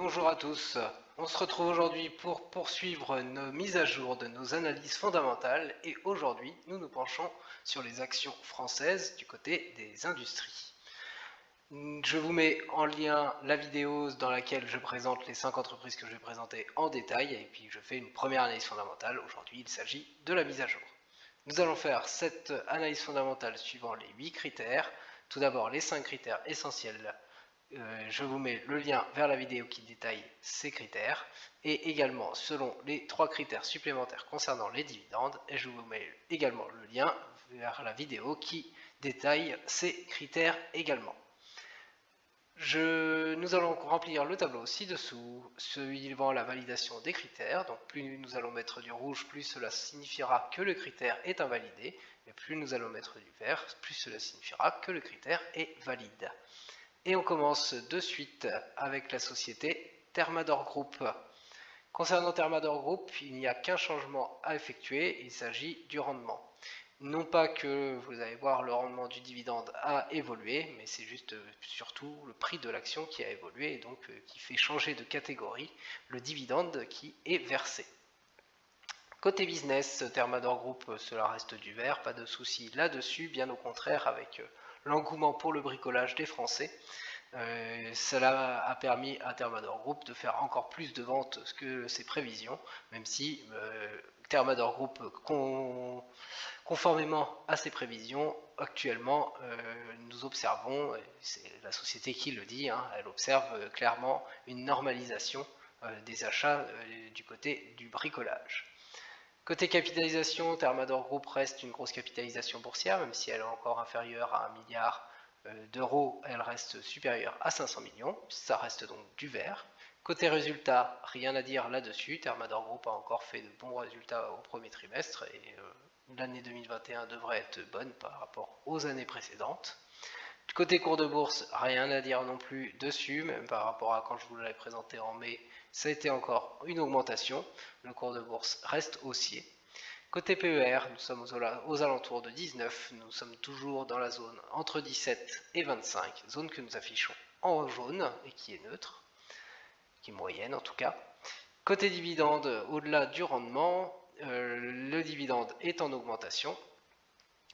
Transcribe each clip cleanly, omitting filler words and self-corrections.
bonjour à tous. On se retrouve aujourd'hui pour poursuivre nos mises à jour de nos analyses fondamentales et aujourd'hui nous nous penchons sur les actions françaises du côté des industries. Je vous mets en lien la vidéo dans laquelle je présente les 5 entreprises que je vais présenter en détail et puis je fais une première analyse fondamentale. Aujourd'hui il s'agit de la mise à jour. Nous allons faire cette analyse fondamentale suivant les 8 critères. Tout d'abord les 5 critères essentiels. Je vous mets le lien vers la vidéo qui détaille ces critères et également selon les 3 critères supplémentaires concernant les dividendes et je vous mets également le lien vers la vidéo qui détaille ces critères également. Nous allons remplir le tableau ci-dessous suivant la validation des critères. Donc plus nous allons mettre du rouge, plus cela signifiera que le critère est invalidé et plus nous allons mettre du vert, plus cela signifiera que le critère est valide. Et on commence de suite avec la société Thermador Group. Concernant Thermador Group, il n'y a qu'un changement à effectuer, il s'agit du rendement. Non pas que vous allez voir le rendement du dividende a évolué, mais c'est juste surtout le prix de l'action qui a évolué et donc qui fait changer de catégorie le dividende qui est versé. Côté business, Thermador Group, cela reste du vert, pas de souci là-dessus, bien au contraire avec l'engouement pour le bricolage des Français. Cela a permis à Thermador Group de faire encore plus de ventes que ses prévisions, même si Thermador Group, conformément à ses prévisions, actuellement nous observons, c'est la société qui le dit, elle observe clairement une normalisation des achats du côté du bricolage. Côté capitalisation, Thermador Group reste une grosse capitalisation boursière, même si elle est encore inférieure à 1 milliard d'euros, elle reste supérieure à 500 millions, ça reste donc du vert. Côté résultat, rien à dire là-dessus, Thermador Group a encore fait de bons résultats au premier trimestre et l'année 2021 devrait être bonne par rapport aux années précédentes. Du côté cours de bourse, rien à dire non plus dessus, même par rapport à quand je vous l'avais présenté en mai, ça a été encore une augmentation, le cours de bourse reste haussier. Côté PER, nous sommes aux alentours de 19, nous sommes toujours dans la zone entre 17 et 25, zone que nous affichons en jaune et qui est neutre, qui est moyenne en tout cas. Côté dividende, au-delà du rendement, le dividende est en augmentation.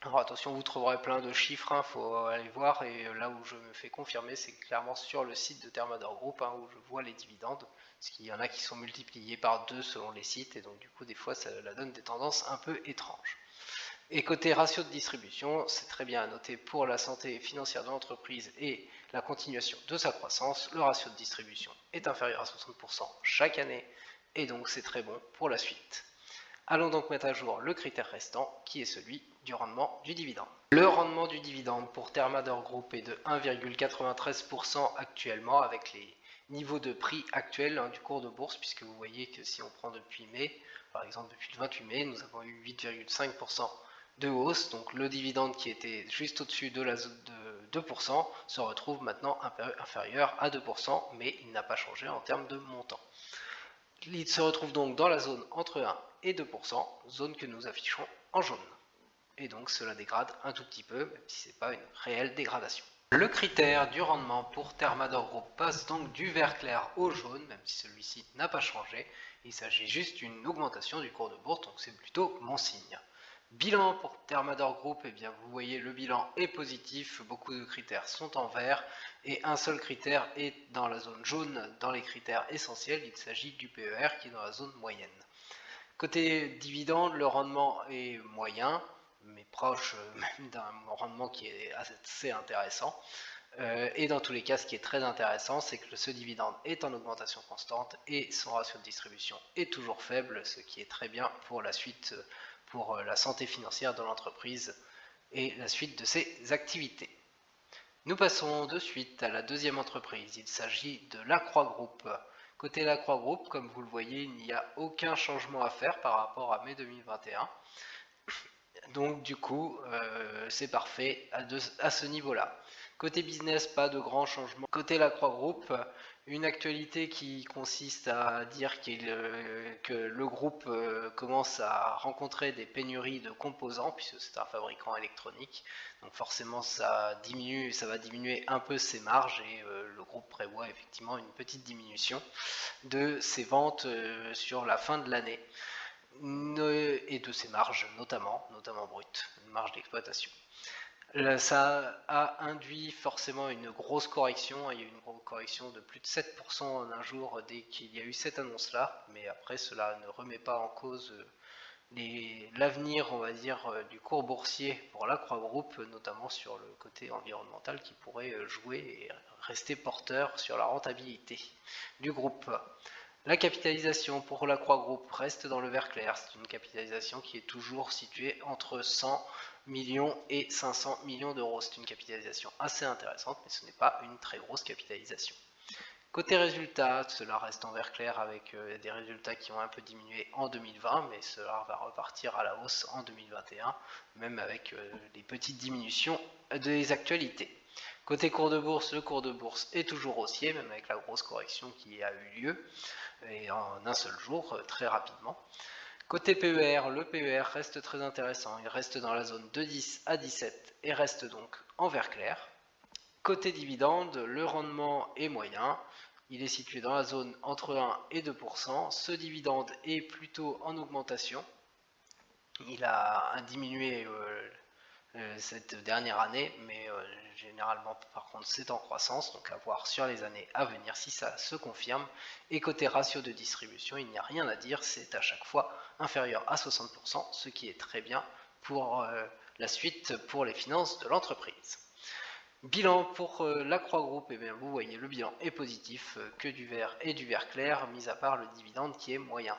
Alors attention, vous trouverez plein de chiffres, faut aller voir, et là où je me fais confirmer, c'est clairement sur le site de Thermador Group, où je vois les dividendes, parce qu'il y en a qui sont multipliés par 2 selon les sites, et donc du coup des fois ça donne des tendances un peu étranges. Et côté ratio de distribution, c'est très bien à noter pour la santé financière de l'entreprise et la continuation de sa croissance, le ratio de distribution est inférieur à 60% chaque année, et donc c'est très bon pour la suite. Allons donc mettre à jour le critère restant, qui est celui du rendement du dividende. Le rendement du dividende pour Thermador Group est de 1,93% actuellement, avec les niveaux de prix actuels du cours de bourse, puisque vous voyez que si on prend depuis mai, par exemple depuis le 28 mai, nous avons eu 8,5% de hausse, donc le dividende qui était juste au-dessus de la zone de 2% se retrouve maintenant inférieur à 2%, mais il n'a pas changé en termes de montant. Il se retrouve donc dans la zone entre 1 et 2%, zone que nous affichons en jaune. Et donc cela dégrade un tout petit peu, même si ce n'est pas une réelle dégradation. Le critère du rendement pour Thermador Group passe donc du vert clair au jaune, même si celui-ci n'a pas changé. Il s'agit juste d'une augmentation du cours de bourse, donc c'est plutôt bon signe. Bilan pour Thermador Group, eh bien vous voyez le bilan est positif, beaucoup de critères sont en vert et un seul critère est dans la zone jaune dans les critères essentiels, il s'agit du PER qui est dans la zone moyenne. Côté dividende, le rendement est moyen, mais proche même d'un rendement qui est assez intéressant. Et dans tous les cas, ce qui est très intéressant, c'est que ce dividende est en augmentation constante et son ratio de distribution est toujours faible, ce qui est très bien pour la suite, pour la santé financière de l'entreprise et la suite de ses activités. Nous passons de suite à la deuxième entreprise, il s'agit de Lacroix Group. Côté Lacroix Group, comme vous le voyez, il n'y a aucun changement à faire par rapport à mai 2021. Donc du coup, c'est parfait à ce niveau-là. Côté business, pas de grands changements. Côté Lacroix Group, Une actualité qui consiste à dire que le groupe commence à rencontrer des pénuries de composants, puisque c'est un fabricant électronique, donc forcément ça va diminuer un peu ses marges, et le groupe prévoit effectivement une petite diminution de ses ventes sur la fin de l'année, et de ses marges notamment brutes, une marge d'exploitation. Ça a induit forcément une grosse correction. Il y a eu une grosse correction de plus de 7% en un jour dès qu'il y a eu cette annonce-là, mais après cela ne remet pas en cause l'avenir, on va dire, du cours boursier pour la Croix Group, notamment sur le côté environnemental qui pourrait jouer et rester porteur sur la rentabilité du groupe. La capitalisation pour la Croix Group reste dans le vert clair. C'est une capitalisation qui est toujours située entre 100 millions et 500 millions d'euros. C'est une capitalisation assez intéressante, mais ce n'est pas une très grosse capitalisation. Côté résultats, cela reste en vert clair avec des résultats qui ont un peu diminué en 2020, mais cela va repartir à la hausse en 2021, même avec des petites diminutions des actualités. Côté cours de bourse, le cours de bourse est toujours haussier, même avec la grosse correction qui a eu lieu, et en un seul jour, très rapidement. Côté PER, le PER reste très intéressant, il reste dans la zone de 10 à 17 et reste donc en vert clair. Côté dividende, le rendement est moyen, il est situé dans la zone entre 1 et 2%, ce dividende est plutôt en augmentation, il a diminué cette dernière année, mais généralement par contre c'est en croissance, donc à voir sur les années à venir si ça se confirme. Et côté ratio de distribution, il n'y a rien à dire, c'est à chaque fois inférieur à 60%, ce qui est très bien pour la suite pour les finances de l'entreprise. Bilan pour la Croix Group, et bien vous voyez le bilan est positif, que du vert et du vert clair, mis à part le dividende qui est moyen.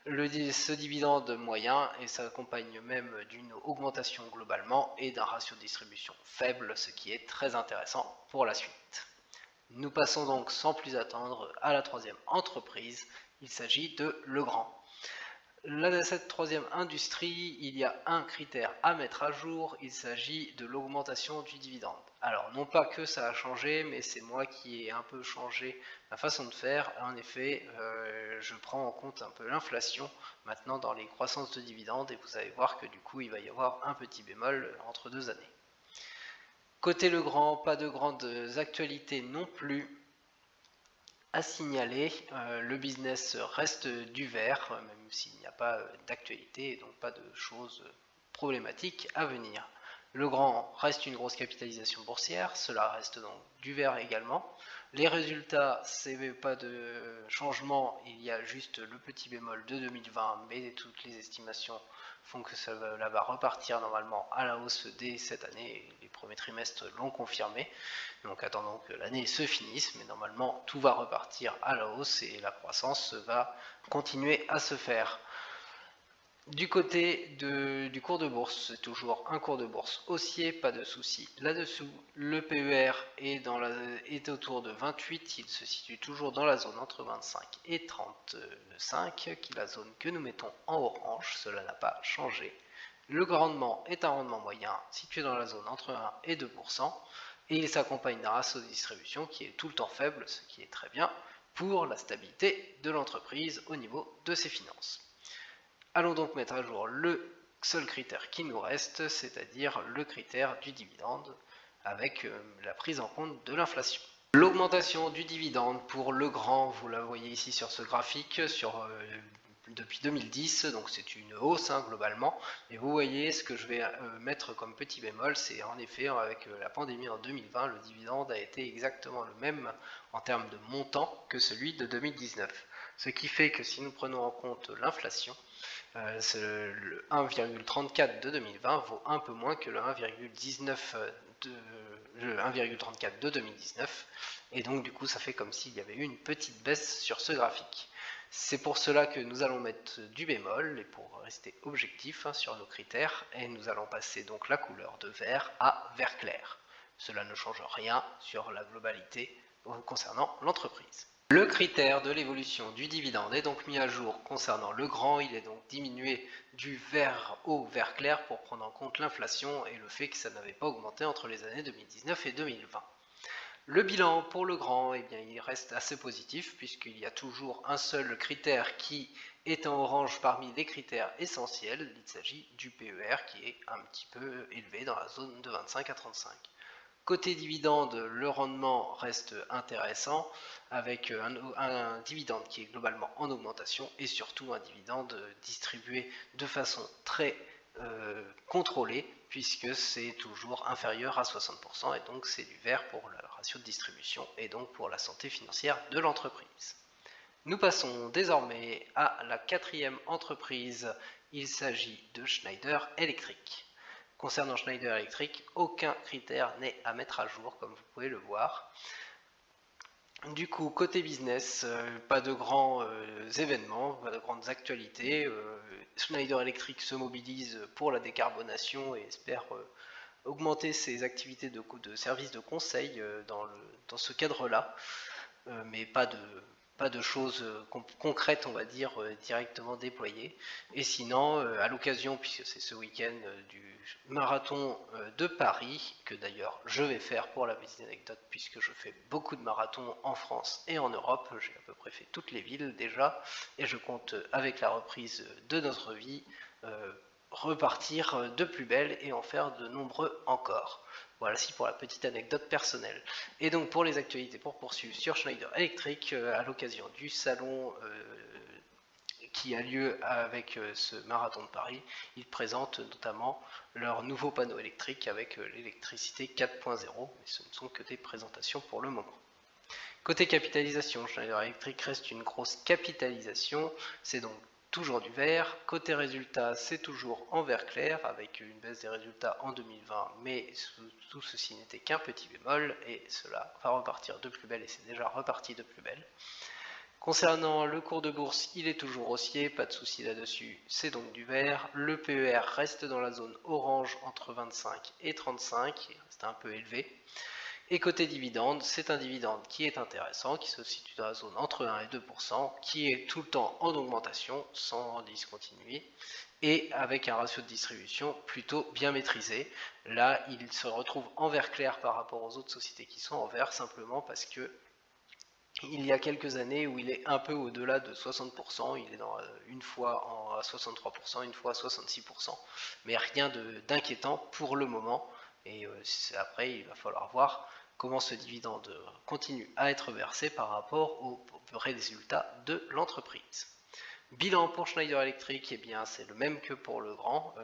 Ce dividende moyen et s'accompagne même d'une augmentation globalement et d'un ratio de distribution faible, ce qui est très intéressant pour la suite. Nous passons donc sans plus attendre à la troisième entreprise, il s'agit de Legrand. Là, dans cette troisième industrie, il y a un critère à mettre à jour, il s'agit de l'augmentation du dividende. Alors, non pas que ça a changé, mais c'est moi qui ai un peu changé ma façon de faire. En effet, je prends en compte un peu l'inflation maintenant dans les croissances de dividendes, et vous allez voir que du coup, il va y avoir un petit bémol entre 2 années. Côté Legrand, pas de grandes actualités non plus à signaler, le business reste du vert, même s'il n'y a pas d'actualité et donc pas de choses problématiques à venir. Legrand reste une grosse capitalisation boursière, cela reste donc du vert également. Les résultats, c'est pas de changement, il y a juste le petit bémol de 2020, mais toutes les estimations font que ça va repartir normalement à la hausse dès cette année. Les premiers trimestres l'ont confirmé, donc attendons que l'année se finisse, mais normalement tout va repartir à la hausse et la croissance va continuer à se faire. Du côté du cours de bourse, c'est toujours un cours de bourse haussier, pas de souci là-dessous. Le PER est autour de 28, il se situe toujours dans la zone entre 25 et 35, qui est la zone que nous mettons en orange, cela n'a pas changé. Le rendement est un rendement moyen, situé dans la zone entre 1 et 2%, et il s'accompagne d'un ratio de distribution qui est tout le temps faible, ce qui est très bien pour la stabilité de l'entreprise au niveau de ses finances. Allons donc mettre à jour le seul critère qui nous reste, c'est-à-dire le critère du dividende avec la prise en compte de l'inflation. L'augmentation du dividende pour Legrand, vous la voyez ici sur ce graphique, depuis 2010, donc c'est une hausse globalement, et vous voyez ce que je vais mettre comme petit bémol, c'est en effet avec la pandémie en 2020, le dividende a été exactement le même en termes de montant que celui de 2019, ce qui fait que si nous prenons en compte l'inflation, le 1,34 de 2020 vaut un peu moins que le 1,34 de 2019, et donc du coup ça fait comme s'il y avait eu une petite baisse sur ce graphique. C'est pour cela que nous allons mettre du bémol, et pour rester objectif sur nos critères, et nous allons passer donc la couleur de vert à vert clair. Cela ne change rien sur la globalité concernant l'entreprise. Le critère de l'évolution du dividende est donc mis à jour concernant Legrand, il est donc diminué du vert au vert clair pour prendre en compte l'inflation et le fait que ça n'avait pas augmenté entre les années 2019 et 2020. Le bilan pour le grand, eh bien, il reste assez positif puisqu'il y a toujours un seul critère qui est en orange parmi les critères essentiels. Il s'agit du PER qui est un petit peu élevé dans la zone de 25 à 35. Côté dividende, le rendement reste intéressant avec un dividende qui est globalement en augmentation et surtout un dividende distribué de façon très contrôlée puisque c'est toujours inférieur à 60% et donc c'est du vert pour le ratio de distribution et donc pour la santé financière de l'entreprise. Nous passons désormais à la quatrième entreprise, il s'agit de Schneider Electric. Concernant Schneider Electric, aucun critère n'est à mettre à jour comme vous pouvez le voir. Du coup, côté business, pas de grands événements, pas de grandes actualités. Schneider Electric se mobilise pour la décarbonation et espère augmenter ses activités de services de conseil dans ce cadre-là, mais pas de choses concrètes, on va dire, directement déployées. Et sinon, à l'occasion, puisque c'est ce week-end du marathon de Paris, que d'ailleurs je vais faire pour la petite anecdote, puisque je fais beaucoup de marathons en France et en Europe, j'ai à peu près fait toutes les villes déjà, et je compte, avec la reprise de notre vie, repartir de plus belle et en faire de nombreux encore. Voilà, si pour la petite anecdote personnelle. Et donc pour les actualités, pour poursuivre sur Schneider Electric, à l'occasion du salon qui a lieu avec ce marathon de Paris, ils présentent notamment leur nouveau panneau électrique avec l'électricité 4.0, mais ce ne sont que des présentations pour le moment. Côté capitalisation, Schneider Electric reste une grosse capitalisation, c'est donc toujours du vert. Côté résultat, c'est toujours en vert clair avec une baisse des résultats en 2020, mais tout ceci n'était qu'un petit bémol et cela va repartir de plus belle et c'est déjà reparti de plus belle. Concernant le cours de bourse, il est toujours haussier, pas de souci là-dessus, c'est donc du vert. Le PER reste dans la zone orange entre 25 et 35, il reste un peu élevé. Et côté dividende, c'est un dividende qui est intéressant, qui se situe dans la zone entre 1 et 2%, qui est tout le temps en augmentation, sans discontinuer, et avec un ratio de distribution plutôt bien maîtrisé. Là, il se retrouve en vert clair par rapport aux autres sociétés qui sont en vert, simplement parce que il y a quelques années où il est un peu au-delà de 60%, il est dans une fois à 63%, une fois à 66%, mais rien d'inquiétant pour le moment. Et après, il va falloir voir comment ce dividende continue à être versé par rapport aux résultats de l'entreprise. Bilan pour Schneider Electric, eh bien c'est le même que pour le grand,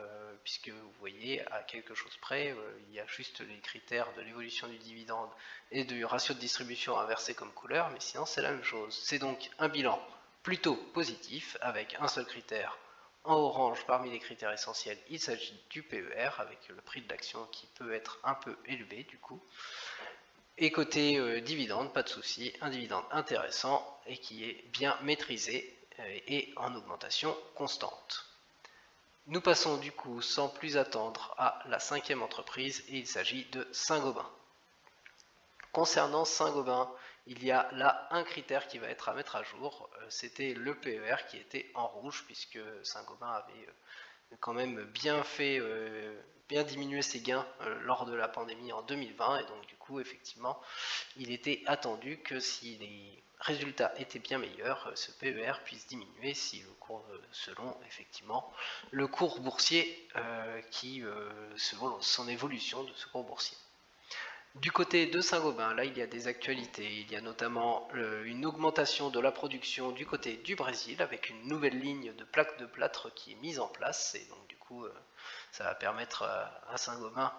puisque vous voyez à quelque chose près, il y a juste les critères de l'évolution du dividende et du ratio de distribution inversé comme couleur, mais sinon c'est la même chose. C'est donc un bilan plutôt positif, avec un seul critère en orange parmi les critères essentiels, il s'agit du PER, avec le prix de l'action qui peut être un peu élevé du coup. Et côté dividende, pas de souci, un dividende intéressant et qui est bien maîtrisé et en augmentation constante. Nous passons du coup sans plus attendre à la cinquième entreprise et il s'agit de Saint-Gobain. Concernant Saint-Gobain, il y a là un critère qui va être à mettre à jour, c'était le PER qui était en rouge puisque Saint-Gobain avait quand même bien diminué ses gains lors de la pandémie en 2020 et donc du coup effectivement il était attendu que si les résultats étaient bien meilleurs, ce PER puisse diminuer si le cours, selon effectivement le cours boursier selon son évolution de ce cours boursier. Du côté de Saint-Gobain, là il y a des actualités, il y a notamment une augmentation de la production du côté du Brésil avec une nouvelle ligne de plaques de plâtre qui est mise en place et donc du coup ça va permettre à Saint-Gobain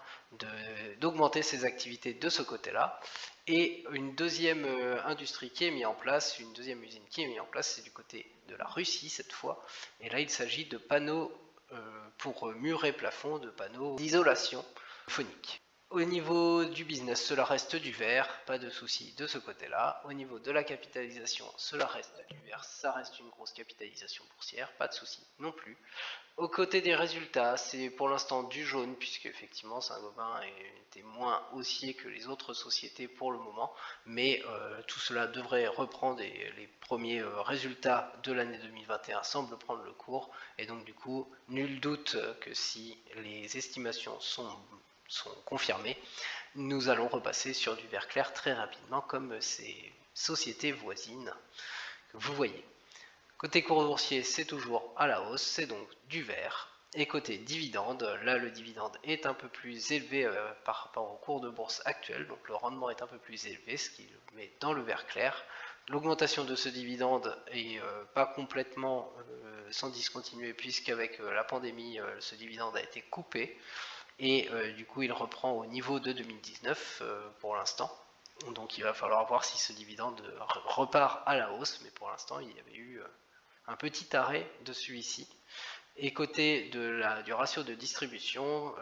d'augmenter ses activités de ce côté-là. Et une deuxième industrie qui est mise en place, une deuxième usine qui est mise en place, c'est du côté de la Russie cette fois, et là il s'agit de panneaux pour murs et plafonds, de panneaux d'isolation phonique. Au niveau du business, cela reste du vert, pas de souci de ce côté-là. Au niveau de la capitalisation, cela reste du vert, ça reste une grosse capitalisation boursière, pas de souci non plus. Au côté des résultats, c'est pour l'instant du jaune, puisque effectivement Saint-Gobain était moins haussier que les autres sociétés pour le moment, mais tout cela devrait reprendre et les premiers résultats de l'année 2021 semblent prendre le cours, et donc du coup, nul doute que si les estimations sont sont confirmés, nous allons repasser sur du vert clair très rapidement comme ces sociétés voisines que vous voyez. Côté cours boursier, c'est toujours à la hausse, c'est donc du vert. Et côté dividende, là le dividende est un peu plus élevé par rapport au cours de bourse actuel, donc le rendement est un peu plus élevé, ce qui le met dans le vert clair. L'augmentation de ce dividende est pas complètement sans discontinuer, puisqu'avec la pandémie, ce dividende a été coupé, et du coup il reprend au niveau de 2019 pour l'instant. Donc il va falloir voir si ce dividende repart à la hausse, mais pour l'instant il y avait eu un petit arrêt de celui-ci. Et côté du ratio de distribution,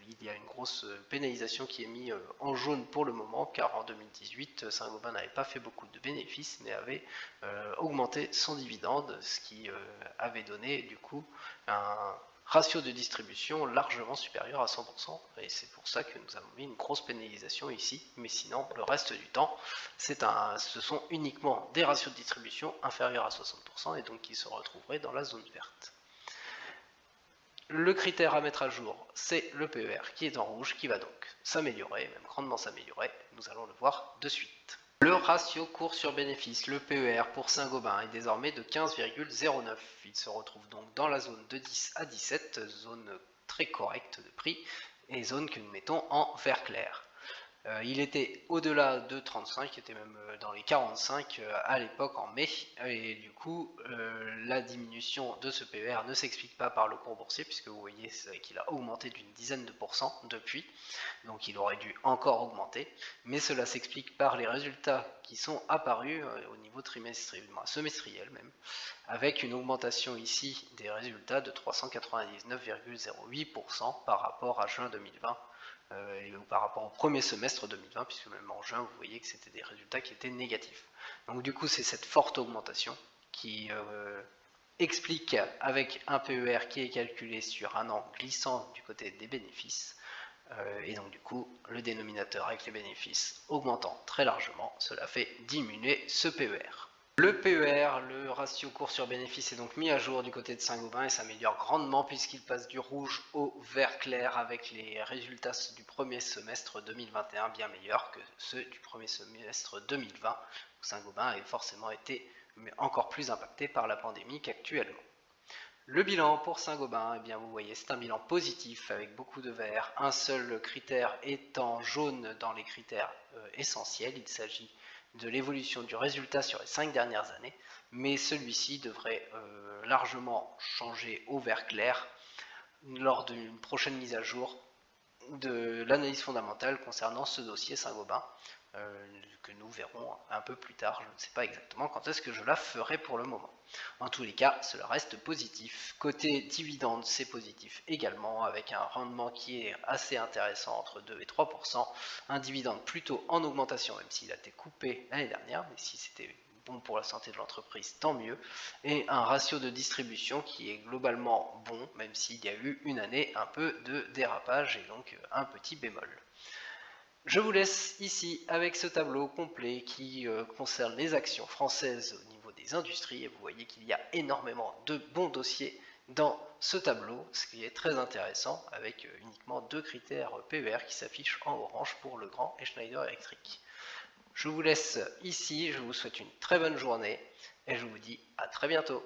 il y a une grosse pénalisation qui est mise en jaune pour le moment, car en 2018, Saint-Gobain n'avait pas fait beaucoup de bénéfices, mais avait augmenté son dividende, ce qui avait donné du coup un ratio de distribution largement supérieur à 100%, et c'est pour ça que nous avons mis une grosse pénalisation ici, mais sinon, le reste du temps, ce sont uniquement des ratios de distribution inférieurs à 60%, et donc qui se retrouveraient dans la zone verte. Le critère à mettre à jour, c'est le PER qui est en rouge, qui va donc s'améliorer, même grandement s'améliorer. Nous allons le voir de suite. Le ratio cours sur bénéfice, le PER pour Saint-Gobain, est désormais de 15,09. Il se retrouve donc dans la zone de 10 à 17, zone très correcte de prix, et zone que nous mettons en vert clair. Il était au-delà de 35, il était même dans les 45 à l'époque en mai, et du coup la diminution de ce PER ne s'explique pas par le cours boursier, puisque vous voyez qu'il a augmenté d'une dizaine de pourcents depuis, donc il aurait dû encore augmenter, mais cela s'explique par les résultats qui sont apparus au niveau trimestriel, semestriel même, avec une augmentation ici des résultats de 399,08% par rapport à juin 2020, et par rapport au premier semestre 2020, puisque même en juin, vous voyez que c'était des résultats qui étaient négatifs. Donc du coup, c'est cette forte augmentation qui explique, avec un PER qui est calculé sur un an glissant du côté des bénéfices, et donc du coup, le dénominateur avec les bénéfices augmentant très largement, cela fait diminuer ce PER. Le PER, le ratio cours sur bénéfice, est donc mis à jour du côté de Saint-Gobain et s'améliore grandement puisqu'il passe du rouge au vert clair, avec les résultats du premier semestre 2021 bien meilleurs que ceux du premier semestre 2020, où Saint-Gobain a forcément été encore plus impacté par la pandémie qu'actuellement. Le bilan pour Saint-Gobain, eh bien vous voyez, c'est un bilan positif avec beaucoup de vert, un seul critère étant jaune dans les critères essentiels. Il s'agit de l'évolution du résultat sur les 5 dernières années, mais celui-ci devrait largement changer au vert clair lors d'une prochaine mise à jour de l'analyse fondamentale concernant ce dossier Saint-Gobain, que nous verrons un peu plus tard. Je ne sais pas exactement quand est-ce que je la ferai pour le moment. En tous les cas, cela reste positif. Côté dividende, c'est positif également, avec un rendement qui est assez intéressant, entre 2 et 3%. Un dividende plutôt en augmentation, même s'il a été coupé l'année dernière, mais si c'était bon pour la santé de l'entreprise, tant mieux. Et un ratio de distribution qui est globalement bon, même s'il y a eu une année un peu de dérapage et donc un petit bémol. Je vous laisse ici avec ce tableau complet qui concerne les actions françaises au niveau des industries, et vous voyez qu'il y a énormément de bons dossiers dans ce tableau, ce qui est très intéressant, avec uniquement 2 critères PER qui s'affichent en orange pour Legrand et Schneider Electric. Je vous laisse ici, je vous souhaite une très bonne journée et je vous dis à très bientôt.